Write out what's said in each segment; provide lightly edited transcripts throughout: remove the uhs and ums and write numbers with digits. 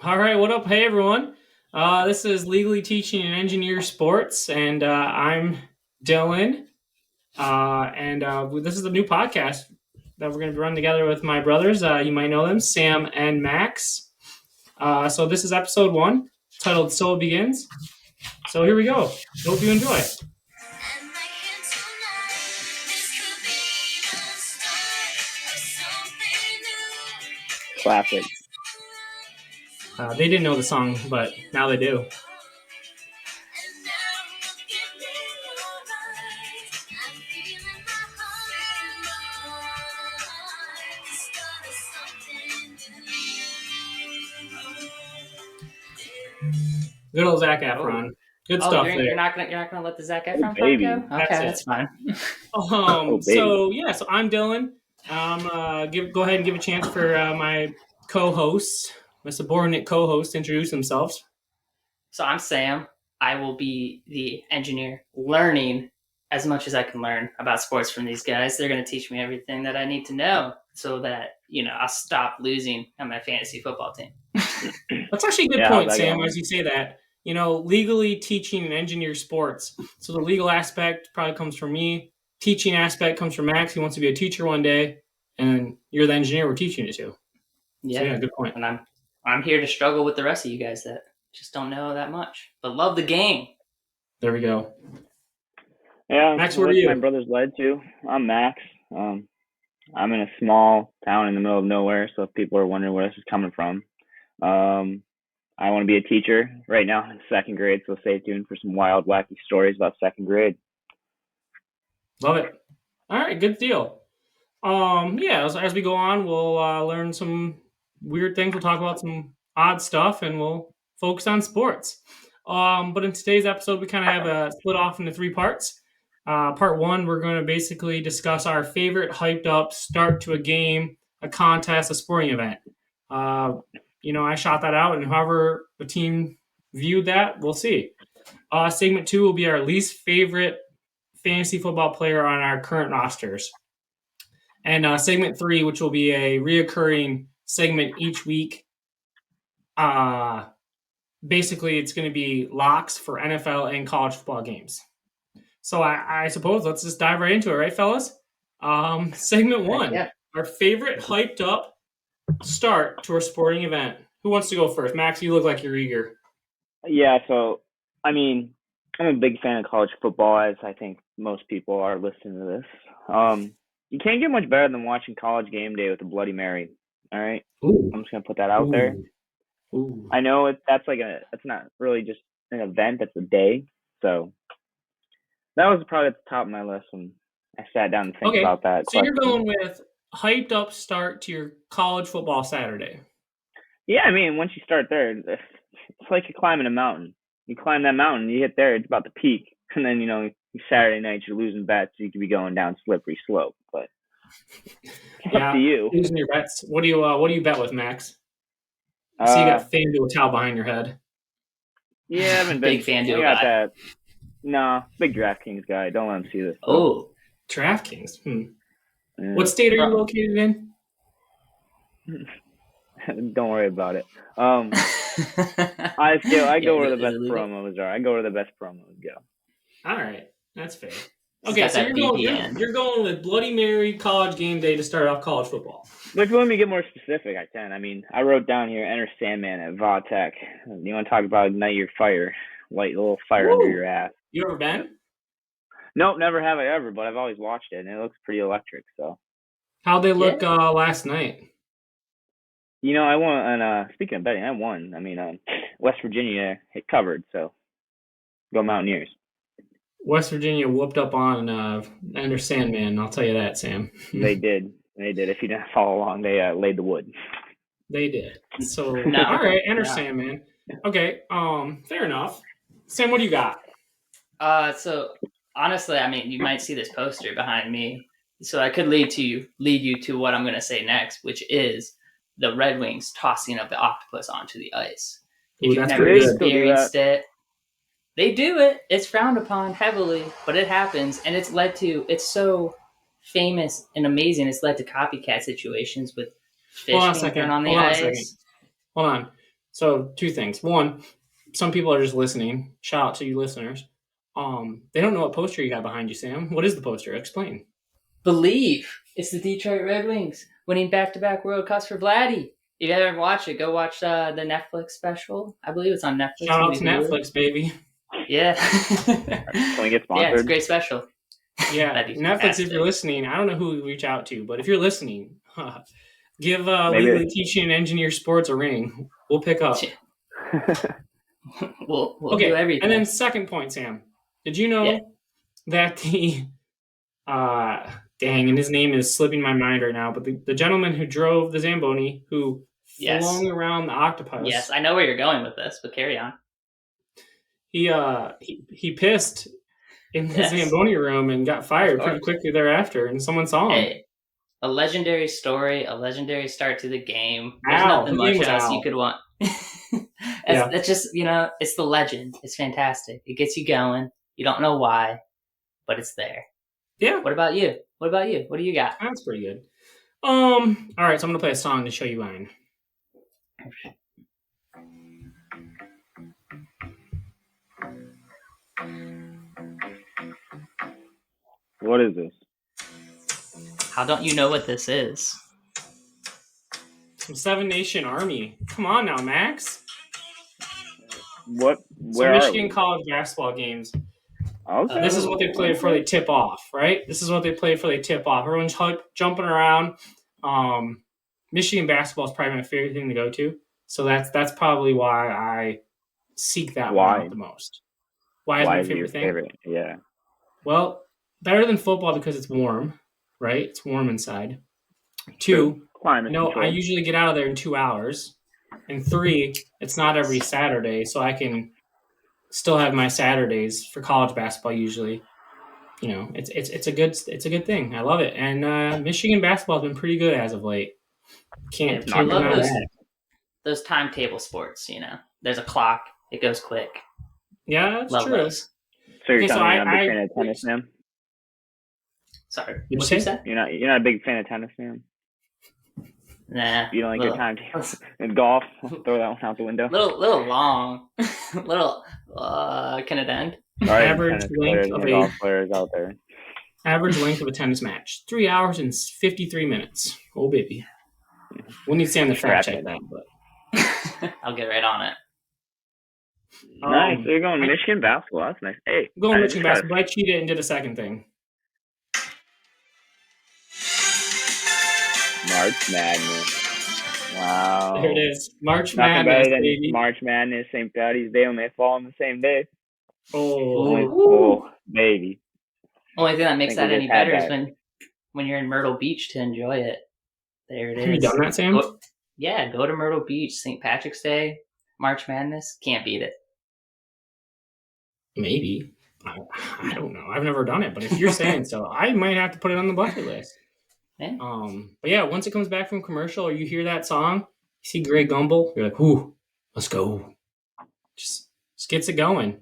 All right, what up? Hey, everyone. This is Legally Teaching and Engineer Sports, and I'm Dylan. This is a new podcast that we're going to be running together with my brothers. You might know them, Sam and Max. So this is episode 1, titled So It Begins. So here we go. Hope you enjoy. Classic. They didn't know the song, but now they do. Good old Zac Efron. Good stuff there. You're not gonna let the Zac Efron baby. part go? Okay, that's fine. So I'm Dylan. Go ahead and give a chance for my co-hosts, my subordinate co-hosts, to introduce themselves. So I'm Sam. I will be the engineer, learning as much as I can learn about sports from these guys. They're going to teach me everything that I need to know so that I'll stop losing on my fantasy football team. That's actually a good point, Sam. As you say that, legally teaching and engineer sports. So the legal aspect probably comes from me. Teaching aspect comes from Max. He wants to be a teacher one day, and you're the engineer we're teaching it to. Yeah, good point. And I'm here to struggle with the rest of you guys that just don't know that much, but love the game. There we go. Yeah, Max, where are you? My brother's led to. I'm Max. I'm in a small town in the middle of nowhere, so if people are wondering where this is coming from, I want to be a teacher right now in 2nd grade, so stay tuned for some wild, wacky stories about 2nd grade. Love it. All right, good deal. As we go on, we'll learn some weird things. We'll talk about some odd stuff, and we'll focus on sports. But in today's episode, we kind of have a split off into 3 parts. Part 1, we're going to basically discuss our favorite hyped up start to a game, a contest, a sporting event. I shot that out, and however the team viewed that, we'll see. Segment 2 will be our least favorite fantasy football player on our current rosters. And segment 3, which will be a reoccurring segment each week. Basically, it's going to be locks for NFL and college football games. So I suppose let's just dive right into it, right, fellas? Segment 1, Our favorite hyped up start to our sporting event. Who wants to go first? Max, you look like you're eager. Yeah, so, I'm a big fan of college football, as I think most people are listening to this. You can't get much better than watching College Game Day with a Bloody Mary, all right? Ooh. I'm just going to put that out there. Ooh. I know that's not really just an event, that's a day, so that was probably at the top of my list when I sat down to think about that. So you're going with hyped up start to your college football Saturday. Yeah, once you start there, it's like you're climbing a mountain. You climb that mountain, you hit there, it's about to peak, and then Saturday night you're losing bets, you could be going down slippery slope. But it's up to you. Losing your bets. What do you bet with, Max? I see you got FanDuel towel behind your head. Yeah, I haven't been big FanDuel guy. That. No, big DraftKings guy. Don't let him see this. Oh, DraftKings. Yeah. What state are you located in? Don't worry about it. I go where the best promos are. I go where the best promos go. All right, that's fair. Okay, so you're going with Bloody Mary College Game Day to start off college football. But if you want me to get more specific, I can. I wrote down here, enter Sandman at Vautech. You want to talk about ignite your fire, light a little fire under your ass. You ever been? Nope, never have I ever, but I've always watched it, and it looks pretty electric. So, how'd they look last night? I won. And speaking of betting, I won. West Virginia hit covered, so go Mountaineers. West Virginia whooped up on Enter Sandman. I'll tell you that, Sam. They did. If you didn't follow along, they laid the wood. They did. So, all right, Enter Sandman. Okay, fair enough. Sam, what do you got? So honestly, you might see this poster behind me, so I could lead you to what I'm going to say next, which is the Red Wings tossing up the octopus onto the ice. If you've never experienced it, they do it. It's frowned upon heavily, but it happens, and it's so famous and amazing. It's led to copycat situations with fish being thrown on the ice. Hold on. So 2 things. One, some people are just listening. Shout out to you listeners. They don't know what poster you got behind you, Sam. What is the poster? Explain. Believe it's the Detroit Red Wings winning back-to-back World Cups for Vladdy. If you haven't watched it, go watch the Netflix special. I believe it's on Netflix. Shout out to Netflix, baby. Yeah. Can we get sponsored? Yeah, it's a great special. Yeah, Netflix, if you're listening, I don't know who we reach out to, but if you're listening, give Legally Teaching and Engineer Sports a ring. We'll pick up. we'll do everything. And then second point, Sam. Did you know that the and his name is slipping my mind right now, but the gentleman who drove the Zamboni, who flung around the octopus. Yes, I know where you're going with this, but carry on. He pissed in the Zamboni room and got fired pretty quickly thereafter, and someone saw him. Hey, a legendary story, a legendary start to the game. There's nothing much else you could want. That's just, it's the legend. It's fantastic. It gets you going. You don't know why, but it's there. Yeah. What about you? What do you got? That's pretty good. All right, so I'm gonna play a song to show you mine. What is this? How don't you know what this is? Some Seven Nation Army. Come on now, Max. Where some Michigan college basketball games. Okay. This is what they play before they tip off, right? This is what they play before they tip off. Everyone's jumping around. Michigan basketball is probably my favorite thing to go to. So that's probably why I seek that one out the most. Why is my favorite thing? Yeah. Well, better than football because it's warm, right? It's warm inside. 2, I usually get out of there in 2 hours. And 3, it's not every Saturday, so I can still have my Saturdays for college basketball usually. It's a good thing. I love it. And Michigan basketball has been pretty good as of late. I love those timetable sports, There's a clock, it goes quick. Yeah, that's true. Those. So you're telling me you're not a big fan of tennis, man? Sorry. What you say? You're not a big fan of tennis, man? Nah. You don't like your timetable in golf? Throw that one out the window. Little long. Can it end? Sorry, average length of golf players out there. Average length of a tennis match: 3 hours and 53 minutes. Oh baby. We'll need Sam to fact check that, but I'll get right on it. Nice. So you're going Michigan basketball. That's nice. Hey, I'm going Michigan basketball. I cheated and did a second thing. March Madness. Wow. There it is. March Madness, baby. March Madness, St. Patty's Day when they fall on the same day. Oh, baby. Only thing that makes that any better is when you're in Myrtle Beach to enjoy it. There it is. Have you done that, Sam? Go to Myrtle Beach, St. Patrick's Day, March Madness. Can't beat it. Maybe. I don't know. I've never done it, but if you're saying so, I might have to put it on the bucket list. Yeah. But yeah, once it comes back from commercial or you hear that song, you see Greg Gumbel, you're like, ooh, let's go. Just gets it going.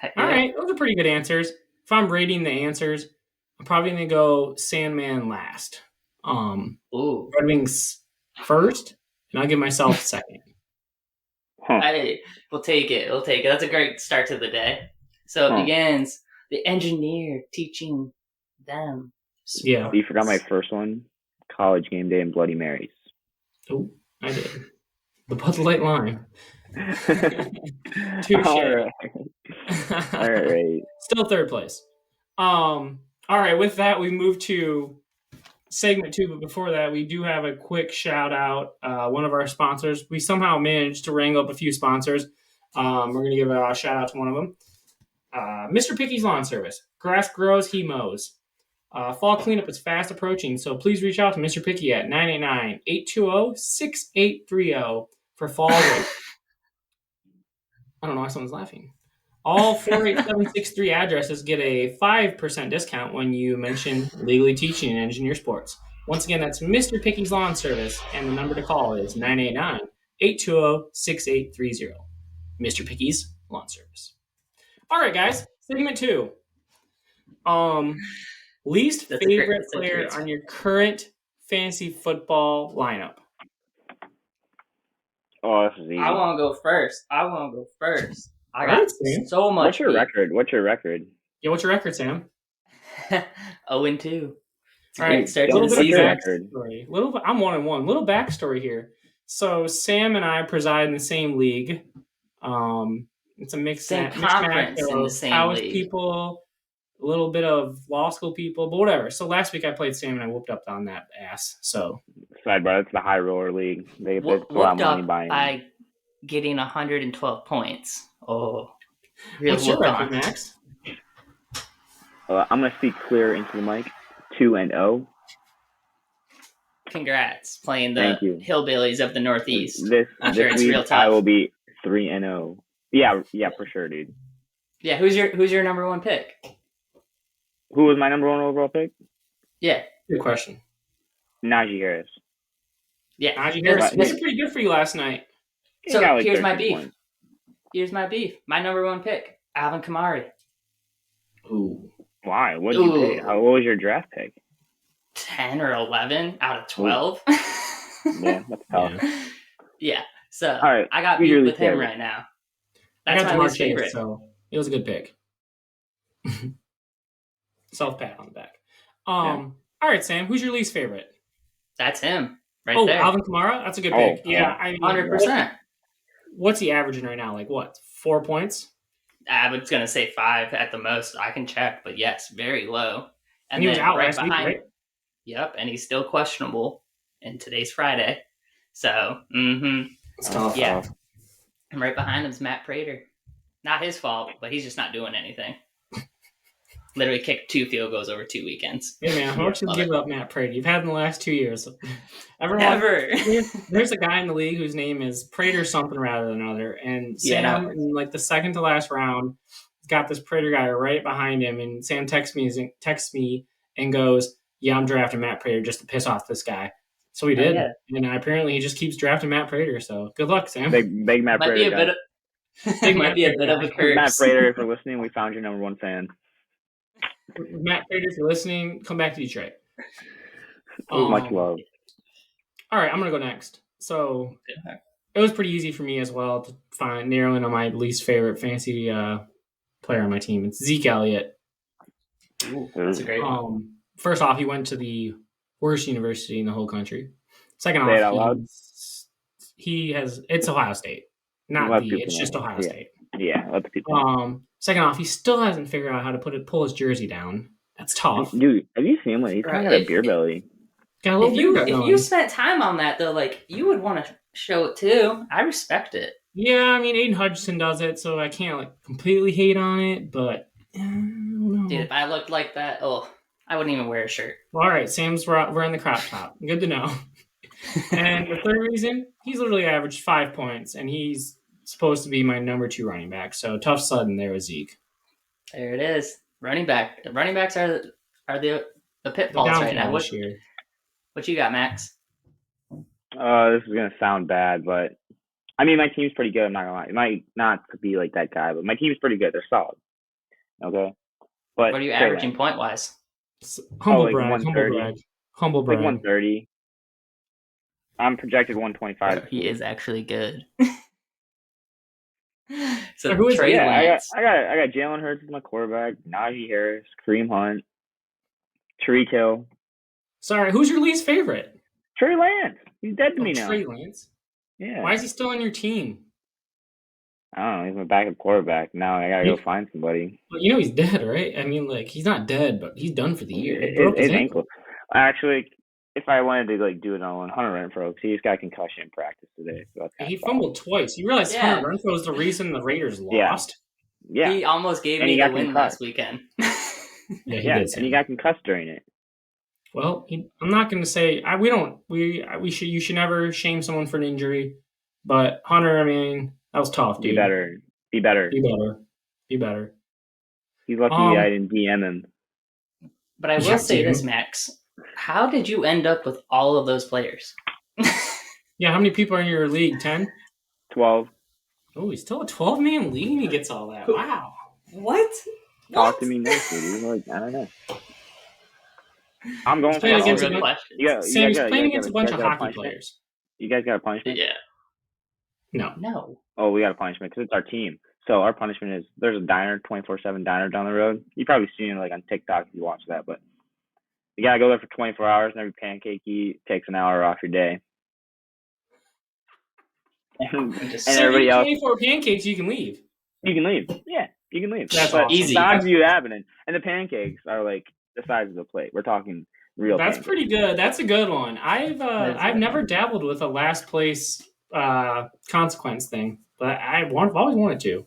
Yeah. All right, those are pretty good answers. If I'm rating the answers, I'm probably going to go Sandman last. Red Wings first, and I'll give myself second. We'll take it. That's a great start to the day. So it begins the engineer teaching them. Yeah. You forgot my first one. College game day and Bloody Marys. Oh, I did. The Bud Light line. Touche. All right. Still third place. All right. With that, we move to segment 2. But before that, we do have a quick shout out. One of our sponsors. We somehow managed to wrangle up a few sponsors. We're going to give a shout out to one of them. Mr. Picky's Lawn Service. Grass grows, he mows. Fall cleanup is fast approaching, so please reach out to Mr. Picky at 989-820-6830 for fall work. I don't know why someone's laughing. All 48763 addresses get a 5% discount when you mention Legally Teaching and Engineer Sports. Once again, that's Mr. Picky's Lawn Service, and the number to call is 989-820-6830. Mr. Picky's Lawn Service. All right, guys, segment 2. Least favorite player on your current fantasy football lineup. Oh, this is easy. I want to go first. I All got right, Sam. so much. What's your record? What's your record? Yeah, what's your record, Sam? 0-2. It's a All great right, start a to little the bit of your season. record? backstory. I'm 1-1. Little backstory here. So Sam and I preside in the same league. It's a mixed Same match conference in the of same college league. people, a little bit of law school people, but whatever. So last week I played Sam and I whooped up on that ass. So Sidebar, it's the High Roller League. They put a lot of Whooped money up buying. by getting 112 points. Oh, really what's your whooped record, on. Max? I'm gonna speak clear into the mic. 2-0. Congrats, playing the Thank you. hillbillies of the Northeast. This I'm sure it's week real tough. I will be 3-0. Yeah, for sure, dude. Yeah, who's your number one pick? Who was my number one overall pick? Yeah, Good question. Najee Harris. yeah. Najee Harris, Right. he did pretty good for you last night. He So got like here's my 13 beef. points. Here's my beef. My number one pick, Alvin Kamara. Ooh. Why? What did you Ooh. pick? What was your draft pick? 10 or 11 out of 12. Yeah, that's tough. Yeah. Yeah. So All right, I got who's beef your with least him favorite? right now. I That's got my Jamar least favorite. Chase, so it was a good pick. Self pat on the back. All right, Sam, who's your least favorite? That's him right Oh, there. Alvin Kamara? That's a good Oh, pick. Yeah, I mean, 100%. What's he averaging right now? Like what? 4 points? I was going to say 5 at the most. I can check, but yes, very low. And he was then out last week, right? Yep, and he's still questionable, and today's Friday. So, It's tough. yeah. And right behind him's Matt Prater. Not his fault, but he's just not doing anything. Literally kicked 2 field goals over 2 weekends. Hey man, how much you Love give it. up Matt Prater? You've had in the last 2 years. Everyone, Never. there's a guy in the league whose name is Prater something rather than other, and Yeah, Sam no. in like the second to last round got this Prater guy right behind him, and Sam texts me and goes, "Yeah, I'm drafting Matt Prater just to piss off this guy." So he did, yeah. and apparently he just keeps drafting Matt Prater. So good luck, Sam. Big Matt Might be Prater a guy. bit of it might be a bit of a curse. Matt Prater, if you're listening, we found your number one fan. Matt Prater, if you're listening, come back to Detroit. Much love. All right, I'm gonna go next. So it was pretty easy for me as well to narrow in on my least favorite fantasy player on my team. It's Zeke Elliott. Ooh, that's a great one. First off, he went to the worst university in the whole country. Second Say it out off, loud. it's Ohio State, it's just Ohio Yeah. State. Yeah, let the people know. Second off, he still hasn't figured out how to pull his jersey down. That's tough. Dude, have you seen him? He's kind of got a beer belly. Got a little If beard going. you spent time on that though, like you would want to show it too. I respect it. Yeah, I mean Aiden Hutchinson does it, so I can't like completely hate on it, but I don't know. Dude, if I looked like that, I wouldn't even wear a shirt. All right, Sam's wearing the crop top. Good to know. And the third reason, he's literally averaged 5 points, and he's supposed to be my number 2 running back. So tough sudden there with Zeke. There it is. Running back. Running backs are the The pitfalls right now. downfall this year. What you got, Max? This is gonna sound bad, but I mean my team's pretty good. I'm not gonna lie. It might not be like that guy, but my team's pretty good. They're solid. Okay, but What are you Trey averaging Lance, point wise? Humble like brag. 130. Humble like brag. 130. I'm projected 125. He is actually good. So Who is Trey he? Yeah, Lance. I got Jalen Hurts as my quarterback. Najee Harris, Kareem Hunt, Tyreek Hill, Sorry, who's your least favorite? Trey Lance. He's dead to me now. Trey Lance. Yeah. Why is he still on your team? I don't know. He's my backup quarterback. Now I gotta go find somebody. Well, you know he's dead, right? I mean, like he's not dead, but he's done for the year. He broke His ankle. Actually, if I wanted to like do it on Hunter Renfrow, because he just got a concussion in practice today. So that's He fumbled twice. You realize Yeah. Hunter Renfrow is the reason the Raiders Yeah. lost? Yeah. He almost gave And me he the got win concussed. last weekend. Yeah, Yeah, and he got concussed during it. Well, I'm not going to say you should never shame someone for an injury, but Hunter, I mean, that was tough, dude. Be better. Be better. Be better. He's lucky I didn't DM him. But I will Yeah, say dude. this, Max. How did you end up with all of those players? Yeah, how many people are in your league? 10? 12. Oh, he's still a 12-man league and he gets all that. Wow. What? Talk to me next week. Like, I don't know. I'm going for playing all against of a it. bunch- You Sam, he's guys playing got- against a you bunch guys of got a hockey punishment? players. You guys got a punishment? Yeah. No. No. Oh, we got a punishment because it's our team. So our punishment is there's a diner, 24/7 diner down the road. You probably seen it like on TikTok if you watch that, but you gotta go there for 24 hours, and every pancake you eat takes an hour off your day. And So everybody you else, 24 pancakes, you can leave. you can leave. Yeah, you can leave. That's but awesome. Easy. the odds of you happening, and the pancakes are like the size of the plate. We're talking real. That's pancakes. pretty good. That's a good one. I've never dabbled with a last place consequence thing, but I've always wanted to.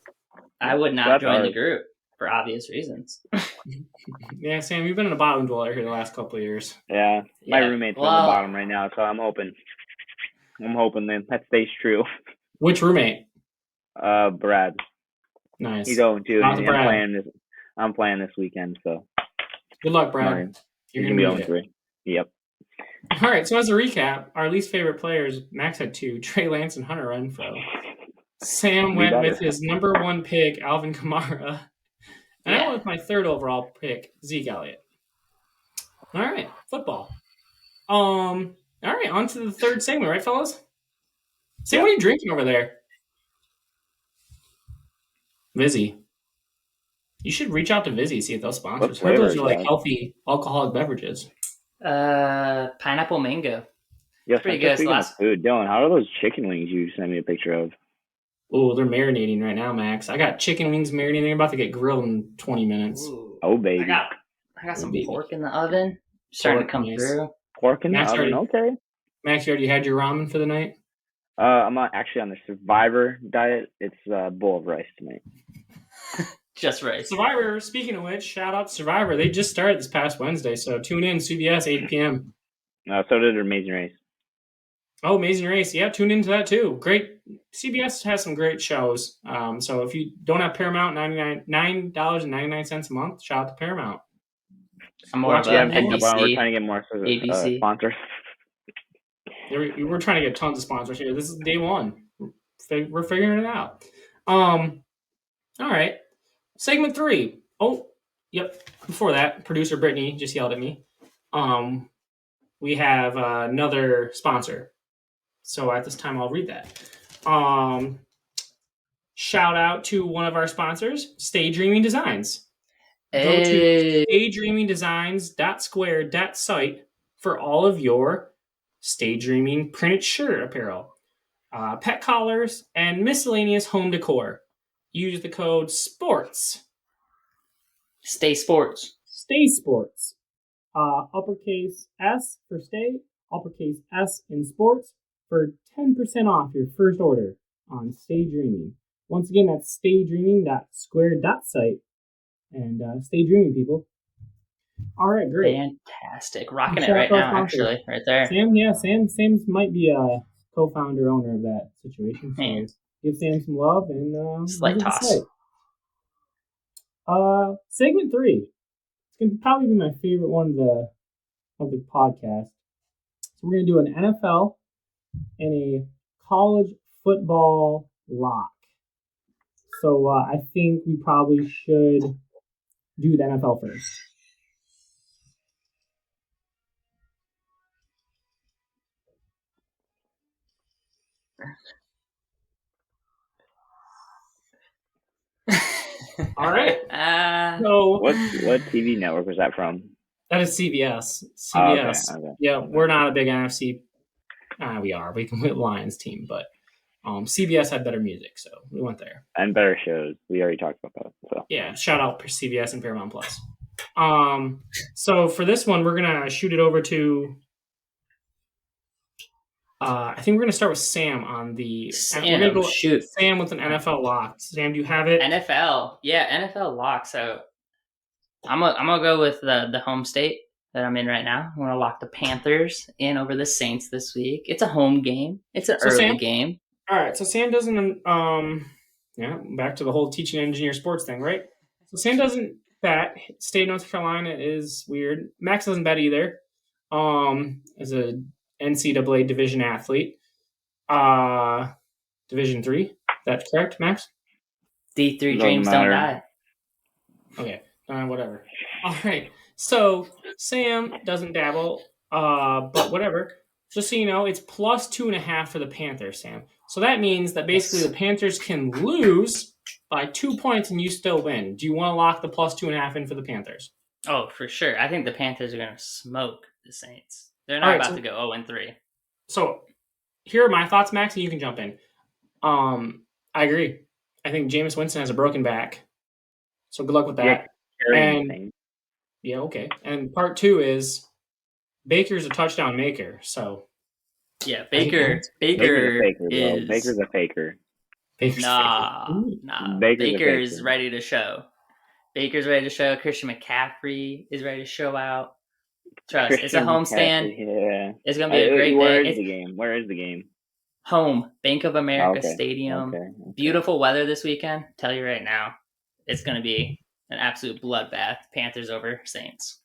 I would not That's join the ours. group for obvious reasons. Yeah, Sam, you've been in a bottom dweller here the last couple of years. Yeah, my Yeah. roommate's on Well- the bottom right now, so I'm hoping that stays true. Which roommate? Brad, Nice. he's 0-2. How's and Brad? I'm playing this weekend, so Good luck, Brad. Right. You're he's gonna gonna be be 0-3. Yep. All right. So as a recap, our least favorite players, Max had 2, Trey Lance and Hunter Renfro. Sam Be went better. with his number 1 pick, Alvin Kamara. And I Yeah. went with my 3rd overall pick, Zeke Elliott. All right, football. All right, on to the 3rd segment, right, fellas? Sam, what are you drinking over there? Vizzy. You should reach out to Vizzy, see if they'll sponsor us. What Heard those flavor are is like that? healthy alcoholic beverages. Pineapple mango. Yes, Pretty pretty good. Speaking of food, Dylan, how are those chicken wings you sent me a picture of? Oh, they're marinating right now, Max. I got chicken wings marinating. They're about to get grilled in 20 minutes. Ooh. Oh, baby. I got some baby. pork in the oven. Starting Pork, to come nice. through. Pork in the Max oven, okay. Max, you already had your ramen for the night? I'm not actually on the Survivor diet. It's a bowl of rice tonight. Just right. Survivor, speaking of which, shout out to Survivor. They just started this past Wednesday, so tune in, CBS, 8 p.m. So did Amazing Race. Oh, Amazing Race. Yeah, tune into that too. Great. CBS has some great shows. So if you don't have Paramount, $9.99 a month, shout out to Paramount. I'm more of Yeah, an we're trying NBC. to get more ABC. sponsors. We're trying to get tons of sponsors here. This is day one. We're figuring it out. All right. Segment 3. Oh, yep. Before that, producer Brittany just yelled at me. We have another sponsor. So at this time, I'll read that. Shout out to one of our sponsors, Stay Dreaming Designs. Go to staydreamingdesigns.square.site for all of your Stay Dreaming printed shirt apparel, pet collars, and miscellaneous home decor. Use the code SPORTS. Stay sports. Stay Sports. Uppercase S for stay, uppercase S in sports for 10% off your first order on Stay Dreaming. Once again, that's staydreaming.square.site. And stay dreaming, people. All right, great. Fantastic. Rocking it Shout out right to our now, sponsors. actually. Right there. Sam might be a co-founder, owner of that situation. So Man. give Sam some love and Slight visit the toss. site. Segment 3. It's gonna probably be my favorite one of the podcast. So we're gonna do an NFL and a college football lock. So I think we probably should do the NFL first. All right. So What TV network was that from? that is CBS. Oh, CBS. okay. Yeah, we're not a big NFC. We are. We can win Lions team, but CBS had better music, so we went there. And better shows. We already talked about that. So Yeah, shout out CBS and Paramount Plus. So for this one, we're gonna shoot it over to. I think we're gonna start with Sam on the. We're gonna go Shoot. Sam with an NFL lock. Sam, do you have it? NFL. Yeah, NFL lock. So I'm gonna go with the home state that I'm in right now. I'm gonna lock the Panthers in over the Saints this week. It's a home game. It's an So early Sam- game. All right, so Sam doesn't. Back to the whole teaching engineer sports thing, right? So Sam doesn't bet. State of North Carolina is weird. Max doesn't bet either. As a NCAA division athlete, Division 3. That's correct, Max. D3 Doesn't dreams don't matter. die. Okay, whatever. All right, so Sam doesn't dabble, but whatever. Just so you know, it's plus 2.5 for the Panthers, Sam. So that means that basically the Panthers can lose by 2 points and you still win. Do you want to lock the plus 2.5 in for the Panthers? Oh, for sure. I think the Panthers are going to smoke the Saints. They're All not right, about so- to go 0-3. So here are my thoughts, Max, and you can jump in. I agree. I think Jameis Winston has a broken back. So good luck with that. Carrying And yeah, okay. And part 2 is Baker's a touchdown maker. So Yeah, Baker's a faker, bro. is Baker's a faker. Baker's nah. Baker's a Baker's faker. ready to show. Baker's ready to show. Christian McCaffrey is ready to show out. Trust, it's a Christian homestand. McCaffrey, yeah. It's gonna be a great Where day. is the game? Where is the game? Home, Bank of America Okay, Stadium. Okay. Beautiful weather this weekend. Tell you right now, it's gonna be an absolute bloodbath. Panthers over Saints.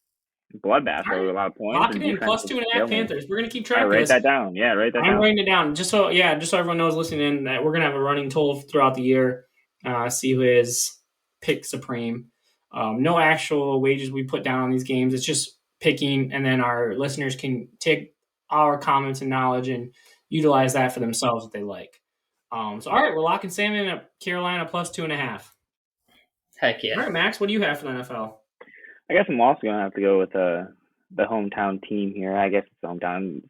Bloodbath All right. over a lot of points. Lock and it in, defense plus is 2.5 killing. Panthers. We're gonna keep All track right, of write this. that down. Yeah, write that I'm down. writing it down just so everyone knows listening in that we're gonna have a running total throughout the year. See who is pick supreme. No actual wages we put down on these games. It's just picking, and then our listeners can take our comments and knowledge and utilize that for themselves if they like. So all right, we're locking Sam in at Carolina plus 2.5. Heck yeah. All right, Max, what do you have for the NFL? I guess I'm also gonna have to go with the hometown team here. I guess it's hometown.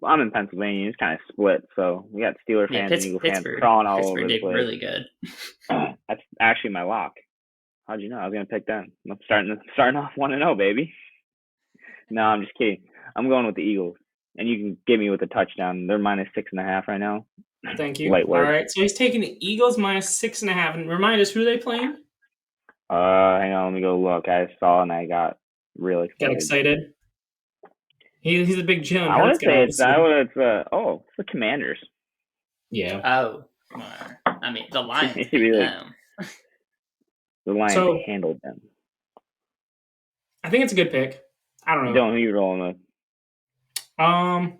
I'm in Pennsylvania. It's kind of split, so we got Steeler Yeah, fans and Eagle fans Pittsburgh. crawling all Pittsburgh over the did place. really good. That's actually my lock. How'd you know? I was gonna pick them. I'm starting off 1-0, baby. No, I'm just kidding. I'm going with the Eagles, and you can give me with a touchdown. They're minus 6.5 right now. Thank you. Light work. All right, so he's taking the Eagles minus 6.5. And remind us, who are they playing? Hang on, let me go look. I saw and I got really excited. Got excited. He's a big Jalen I want Hurts to guy. say it's it's the Commanders. Yeah. Oh, I mean the Lions. It should be like- them. The Lions So- handled them. I think it's a good pick. I don't know. Don't you rolling with? I'm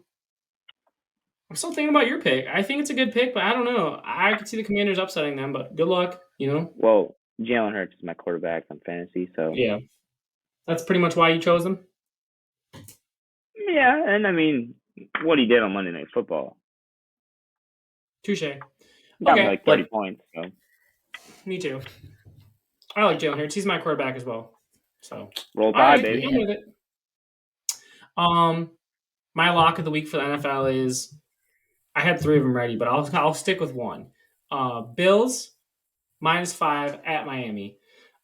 still thinking about your pick. I think it's a good pick, but I don't know. I could see the Commanders upsetting them, but good luck, Well, Jalen Hurts is my quarterback on fantasy, so Yeah. That's pretty much why you chose them? yeah. And I mean, what he did on Monday Night Football, Touche. got Okay, me like 30 points. So Me too. I like Jalen Hurts. He's my quarterback as well. So roll all tide, right, baby. I'm with it. My lock of the week for the NFL is I had 3 of them ready, but I'll stick with one. Bills minus 5 at Miami.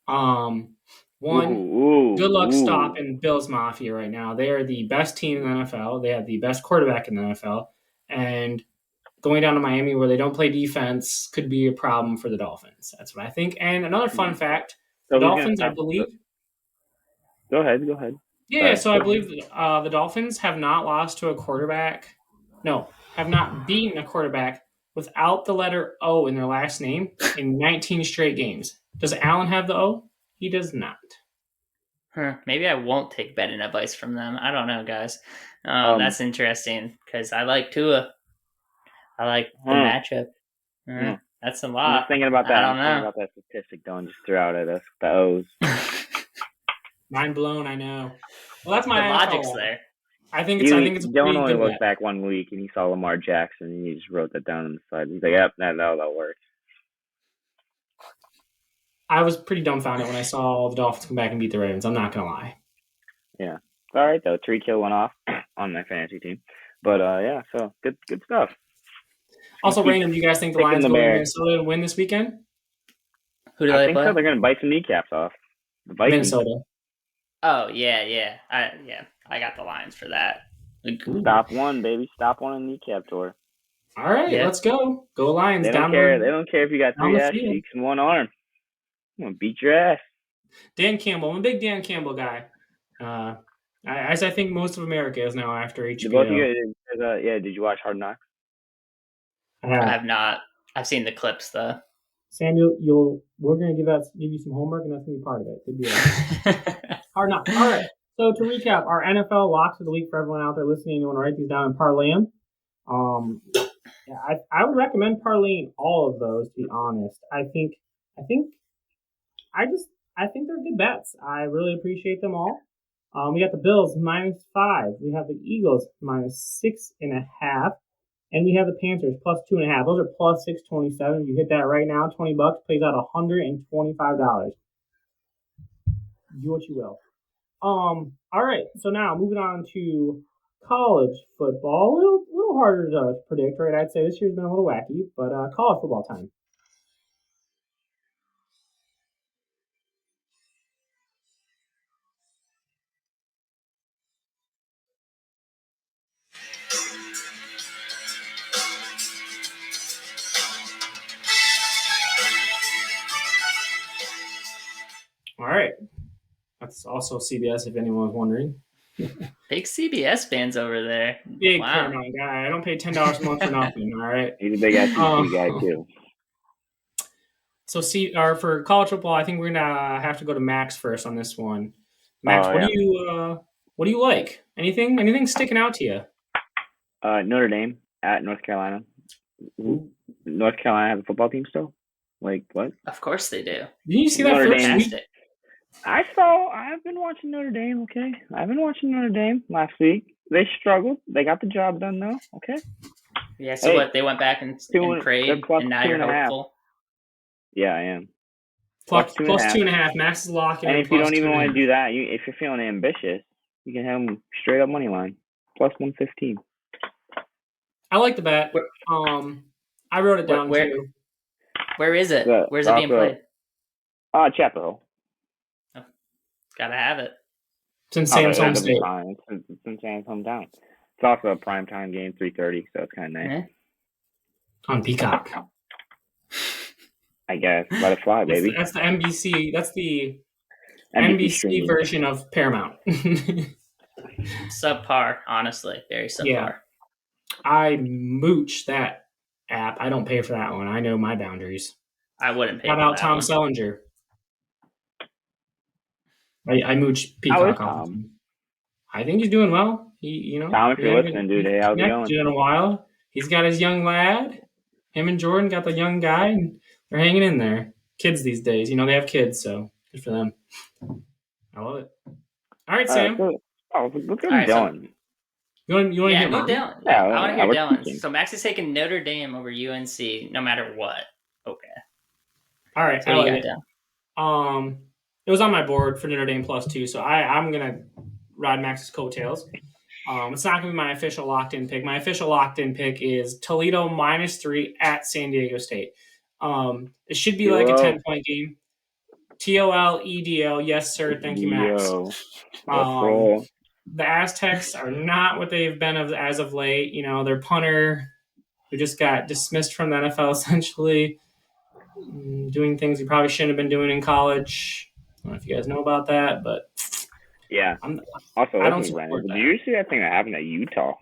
One. Ooh, Good luck ooh. stopping Bills Mafia right now. They are the best team in the NFL. They have the best quarterback in the NFL. And going down to Miami where they don't play defense could be a problem for the Dolphins. That's what I think. And another fun fact, So the who's gonna Dolphins, I stop- believe. Go ahead. Yeah, Sorry. so I believe the Dolphins have not lost to a quarterback. No, have not beaten a quarterback without the letter O in their last name in 19 straight games. Does Allen have the O? He does not. Maybe I won't take betting advice from them. I don't know, guys. That's interesting because I like Tua. I like the matchup. That's a I'm lot. just thinking about that. I don't I'm thinking know. about that statistic. Don't just throw out at us the O's. Mind blown, I know. Well, that's The my logic's NFL. there. I think it's a Don't pretty only good look bet. back 1 week and he saw Lamar Jackson and he just wrote that down on the side. He's like, yep, that'll work. I was pretty dumbfounded when I saw the Dolphins come back and beat the Ravens. I'm not going to lie. It's all right though. Tariq Hill went off on my fantasy team, but yeah, so good stuff. Also, Keep Raymond, do you guys think the picking Lions the go to Bears. Minnesota to win this weekend? Who do I they think play? so. They're gonna bite some kneecaps off. The Vikings. Minnesota. Oh yeah. I got the Lions for that. Stop one, baby. Stop one on the kneecap tour. All right, Yeah. let's go. Go Lions. They don't down care. the- They don't care if you got down 3 the ass field. cheeks and 1 arm. I'm gonna beat your ass. Dan Campbell. I'm a big Dan Campbell guy. As I think most of America is now after Did both of HBO. you, did you watch Hard Knocks? I have not. I've seen the clips though. Samuel, we're gonna give you some homework, and that's gonna be part of it. Good deal. Hard enough. All right. So to recap, our NFL locks of the week for everyone out there listening, you want to write these down and parlay them. I would recommend parlaying all of those. To be honest, I think they're good bets. I really appreciate them all. We got the Bills -5. We have the Eagles -6.5. And we have the Panthers plus 2.5. Those are plus 627. You hit that right now, $20 pays out $125. Do what you will. All right. So now moving on to college football. A little harder to predict, right? I'd say this year's been a little wacky, but college football time. All right. That's also CBS, if anyone was wondering. Big CBS fans over there. Big Wow. Paramount guy. I don't pay $10 a month for nothing. All right. He's a big SEC guy too. So for college football, I think we're gonna have to go to Max first on this one. Max, Oh, what yeah. do you like? Anything sticking out to you? Notre Dame at North Carolina. North Carolina has a football team still? Like what? Of course they do. Didn't you see that Notre first Dame. week? Fantastic. I've been watching Notre Dame, okay? I've been watching Notre Dame last week. They struggled. They got the job done though, okay? Yeah, so Hey, what? They went back and they're prayed, plus and now you're 2.5. hopeful? Yeah, I am. Plus 2.5. 2.5. Max is locking. And if you don't even want to do that, if you're feeling ambitious, you can have them straight up money line. Plus 115. I like the bet. I wrote it down too. Where is it? Yeah, Where's it being played? Chapel Hill. Gotta have it. It's in Sam's home It'll be state. fine. It's in Sam's hometown. It's also a primetime game, 3:30, so it's kind of nice. On Peacock. I guess. Let it fly, baby. That's the NBC. That's the NBC NBC version of Paramount. Subpar, honestly. Very subpar. Yeah. I mooch that app. I don't pay for that one. I know my boundaries. I wouldn't pay Shout for out that Tom one. Sellinger. I mooch Peacock. How is all the Tom? time. I think he's doing well. Tom, if you're listening, dude, hey, how's it going? In a while. He's got his young lad. Him and Jordan got the young guy, and they're hanging in there. Kids these days, they have kids, so good for them. I love it. All right, Sam. Let's go to All right, Dylan. You want to hear go mine? Dylan. Yeah, I want to hear we're Dylan's. thinking. So Max is taking Notre Dame over UNC no matter what. Okay. All right, So I you like got it. down. It was on my board for Notre Dame plus 2, so I'm gonna ride Max's coattails. It's not gonna be my official locked-in pick. My official locked-in pick is Toledo -3 at San Diego State. It should be like a 10-point game. TOLEDL, yes sir, thank you, Max. The Aztecs are not what they've been as of late. Their punter, who just got dismissed from the NFL, essentially doing things he probably shouldn't have been doing in college. I don't know if you guys know about that, but yeah. Also, I don't support that. Did you see that thing that happened at Utah?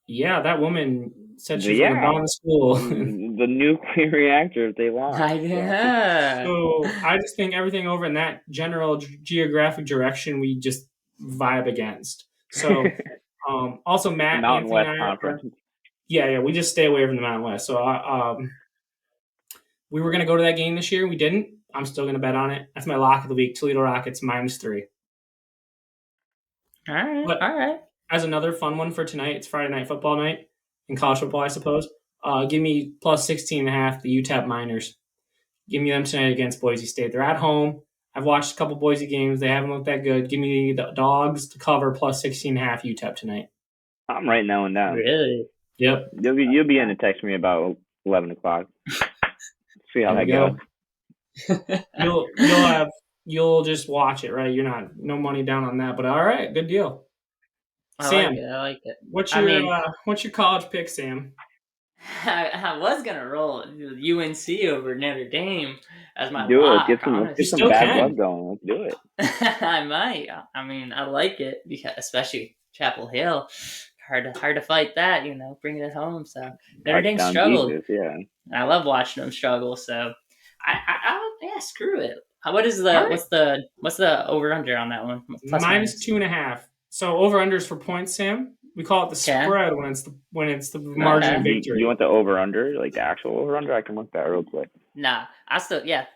Yeah, that woman said she's going to bomb the school. The nuclear reactor they lost. Yeah. So I just think everything over in that general geographic direction we just vibe against. So also Matt, Mountain Anthony, West Conference. Yeah, we just stay away from the Mountain West. So we were going to go to that game this year. We didn't. I'm still going to bet on it. That's my lock of the week. Toledo Rockets -3. All right. But all right. As another fun one for tonight, it's Friday night football night in college football, I suppose. Give me plus 16.5, the UTEP Miners. Give me them tonight against Boise State. They're at home. I've watched a couple Boise games. They haven't looked that good. Give me the Dogs to cover plus 16.5 UTEP tonight. I'm writing that one down. Really? Yep. You'll be in to text me about 11 o'clock. See how that goes. You'll just watch it, right? You're not no money down on that, but all right, good deal. Sam, I like it. What's your college pick, Sam? I was gonna roll UNC over Notre Dame as my do lock. it. Get some bad blood going. Let's do it. I might. I mean, I like it because especially Chapel Hill. Hard to fight that, bringing it home. So Notre Dame struggled. Jesus, yeah. I love watching them struggle. So I screw it. What's the over under on that one? -2.5. So over unders for points, Sam. We call it the spread when it's the margin of victory. You want the over under, like the actual over under? I can look that real quick. Nah,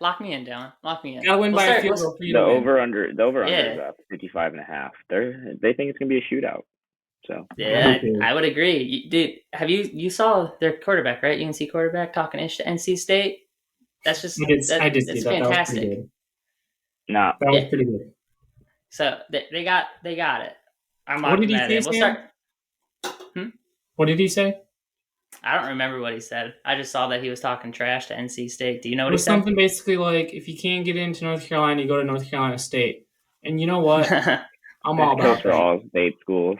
lock me in, Dylan. Lock me in. Gotta win by a field goal for you to win. The over under is 55.5. They think it's gonna be a shootout. So Yeah, I would agree. Dude, you saw their quarterback, right? UNC quarterback talking ish to NC State. That's just I did see that's that. That was pretty fantastic. good. no, That was pretty good. So they got it. I'm What did locking he that say, in. We'll Sam? start. What did he say? I don't remember what he said. I just saw that he was talking trash to NC State. Do you know It what he was said? something basically like, if you can't get into North Carolina, you go to North Carolina State. And you know what? I'm all Best coach about for that. all state schools.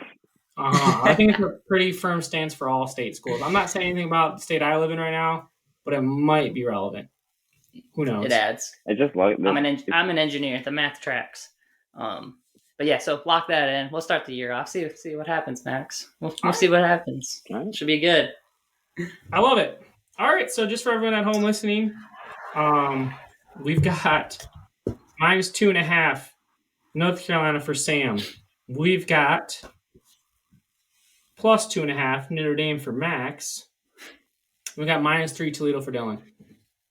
I think it's a pretty firm stance for all state schools. I'm not saying anything about the state I live in right now, but it might be relevant. Who knows? It adds. It's just like I'm an engineer. The math tracks. But yeah, so lock that in. We'll start the year off. See what happens, Max. We'll see what happens. All right. Should be good. I love it. All right, so just for everyone at home listening, we've got -2.5 North Carolina for Sam. We've got +2.5 Notre Dame for Max. We got -3 Toledo for Dylan.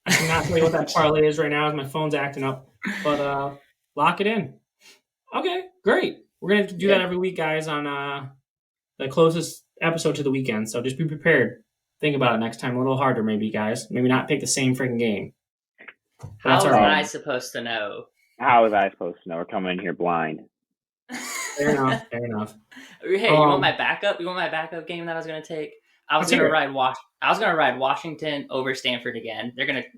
I cannot tell you what that parlay is right now as my phone's acting up, but lock it in. Okay, great. We're going to do that every week, guys, on the closest episode to the weekend, so just be prepared. Think about it next time a little harder, maybe, guys. Maybe not pick the same freaking game. How That's was all right. I supposed to know? How was I supposed to know? We're coming in here blind. Fair enough. Fair enough. Hey, you want my backup? You want my backup game that I was going to take? I was going to ride Washington over Stanford again. They're going to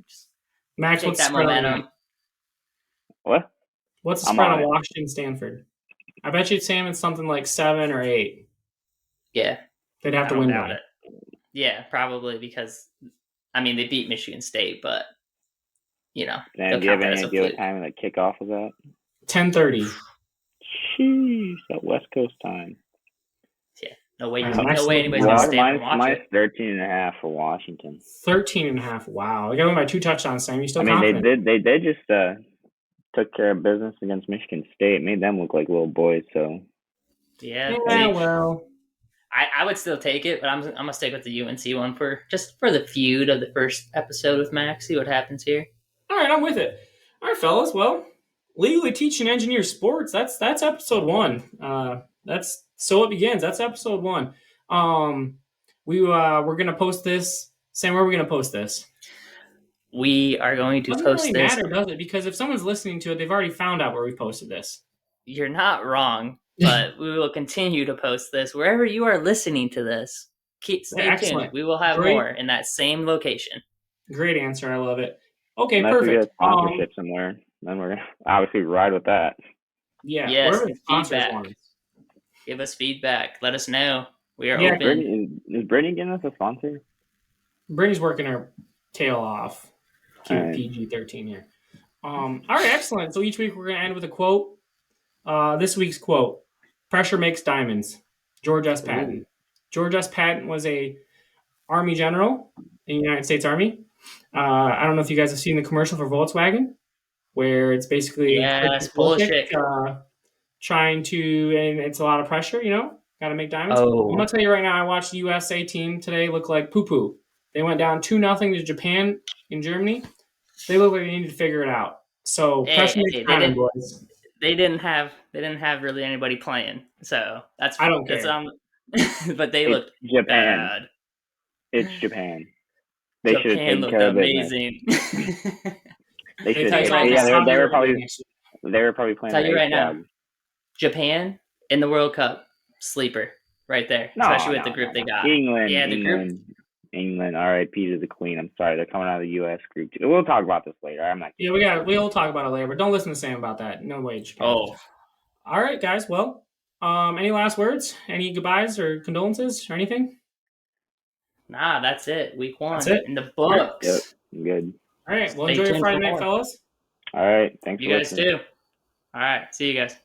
Max, take what's the that spread on momentum. that? What? What's the I'm spread on on it. Washington Stanford? I bet you Sam it's something like 7 or 8. Yeah. They'd have I to don't win doubt by. it. Yeah, probably because, I mean, they beat Michigan State, but, you know. Dan, do you have any idea what time the kickoff was at? 10:30. Sheesh, that West Coast time. Yeah, no way Max, anybody's going to stay up and watch minus it. 13.5 for Washington. 13.5. Wow. They got win by 2 touchdowns, Sam. You still I mean, confident? they did just took care of business against Michigan State. Made them look like little boys. So Yeah, well. I would still take it, but I'm gonna stick with the UNC one for the feud of the first episode with Max. See what happens here. All right, I'm with it. All right, fellas. Well, legally teaching engineers sports. That's episode 1. That's so it begins. That's episode 1. We're gonna post this. Sam, where are we gonna post this? We are going to Doesn't post really this. matter, does it? Because if someone's listening to it, they've already found out where we posted this. You're not wrong, but we will continue to post this wherever you are listening to this. Stay tuned. We will have more in that same location. Great answer. I love it. Okay, unless perfect. we get a sponsorship somewhere, then we're gonna obviously ride with that. Yeah. Yes, wherever the sponsors feedback. want us. Give us feedback. Let us know. We are open. Is Brittany getting us a sponsor? Brittany's working her tail off. Keep All right. PG-13 here. All right, excellent. So each week we're going to end with a quote. This week's quote: "Pressure makes diamonds." George S. Patton. Ooh. George S. Patton was a Army general in the United States Army. I don't know if you guys have seen the commercial for Volkswagen, where it's basically bullshit. Trying to, and it's a lot of pressure. Got to make diamonds. Oh. I'm gonna tell you right now. I watched the USA team today look like poo-poo. They went down 2-0 to Japan in Germany. They look like they needed to figure it out. So pressure makes diamonds, boys. They didn't have really anybody playing. So that's I don't care. But they looked Japan. bad. It's Japan. They should have Japan taken looked care of amazing. They should have They taken. They were probably playing. Tell you right now, Japan in the World Cup sleeper right there, especially with the group they got. England. Yeah, the group. England. R.I.P. to the Queen. I'm sorry, they're coming out of the U.S. group. We'll talk about this later. I'm not. Yeah, we'll talk about it later, but don't listen to Sam about that. No way, Japan. Oh. All right, guys. Well, any last words? Any goodbyes or condolences or anything? Nah, that's it. Week 1. That's it. In the books. Yep. Good. All right. Well, Stay enjoy your tuned Friday for night, more. fellas. All right. Thanks. You guys too. All right. See you guys.